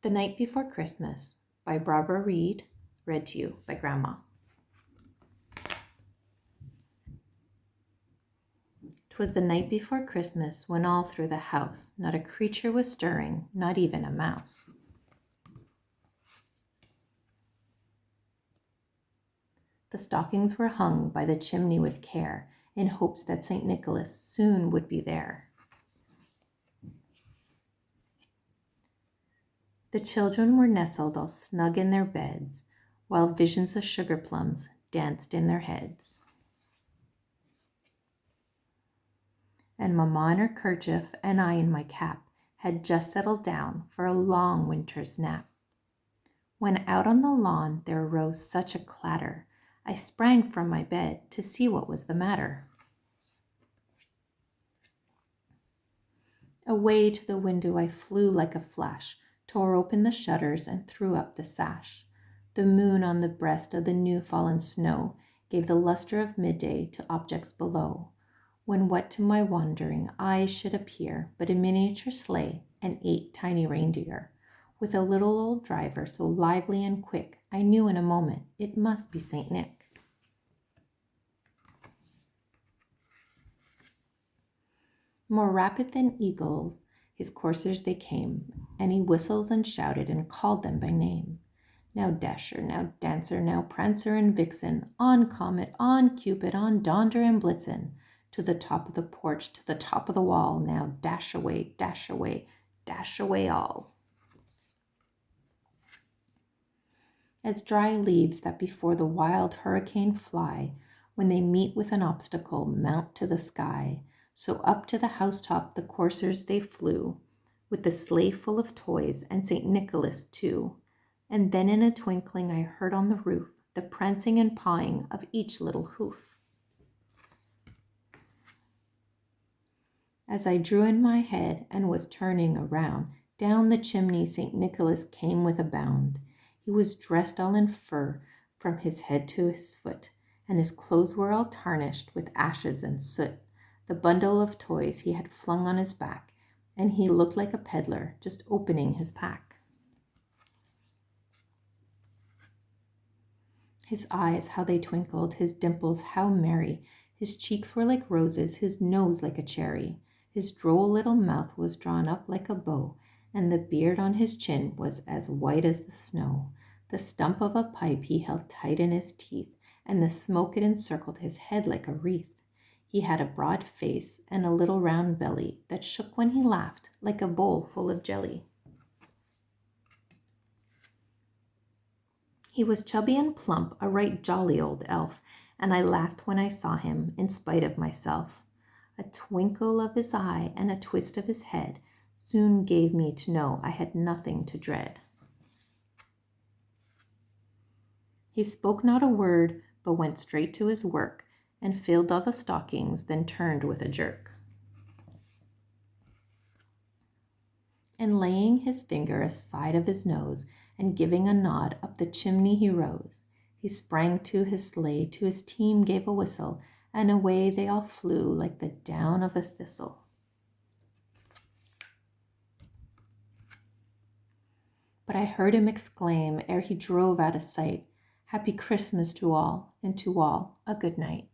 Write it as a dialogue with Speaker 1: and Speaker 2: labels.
Speaker 1: The Night Before Christmas by Barbara Reed, read to you by Grandma. 'Twas the night before Christmas, when all through the house not a creature was stirring, not even a mouse. The stockings were hung by the chimney with care, in hopes that St. Nicholas soon would be there. The children were nestled all snug in their beds, while visions of sugar plums danced in their heads. And Mamma in her kerchief and I in my cap had just settled down for a long winter's nap. When out on the lawn there arose such a clatter, I sprang from my bed to see what was the matter. Away to the window I flew like a flash, tore open the shutters and threw up the sash. The moon on the breast of the new fallen snow gave the luster of midday to objects below, when what to my wondering eyes should appear but a miniature sleigh and 8 tiny reindeer, with a little old driver so lively and quick, I knew in a moment it must be St. Nick. More rapid than eagles, his coursers they came, and he whistles and shouted and called them by name. Now Dasher, now Dancer, now Prancer and Vixen, on Comet, on Cupid, on Donder and Blitzen, to the top of the porch, to the top of the wall, now dash away, dash away, dash away all. As dry leaves that before the wild hurricane fly, when they meet with an obstacle, mount to the sky, so up to the housetop the coursers they flew, with the sleigh full of toys and St. Nicholas too. And then in a twinkling I heard on the roof the prancing and pawing of each little hoof. As I drew in my head and was turning around, down the chimney St. Nicholas came with a bound. He was dressed all in fur from his head to his foot, and his clothes were all tarnished with ashes and soot. The bundle of toys he had flung on his back, and he looked like a peddler just opening his pack. His eyes, how they twinkled, his dimples, how merry. His cheeks were like roses, his nose like a cherry. His droll little mouth was drawn up like a bow, and the beard on his chin was as white as the snow. The stump of a pipe he held tight in his teeth, and the smoke it encircled his head like a wreath. He had a broad face and a little round belly that shook when he laughed like a bowl full of jelly. He was chubby and plump, a right jolly old elf, and I laughed when I saw him in spite of myself. A twinkle of his eye and a twist of his head soon gave me to know I had nothing to dread. He spoke not a word, but went straight to his work, and filled all the stockings, then turned with a jerk. And laying his finger aside of his nose, and giving a nod, up the chimney he rose. He sprang to his sleigh, to his team gave a whistle, and away they all flew like the down of a thistle. But I heard him exclaim, ere he drove out of sight, "Happy Christmas to all, and to all a good night."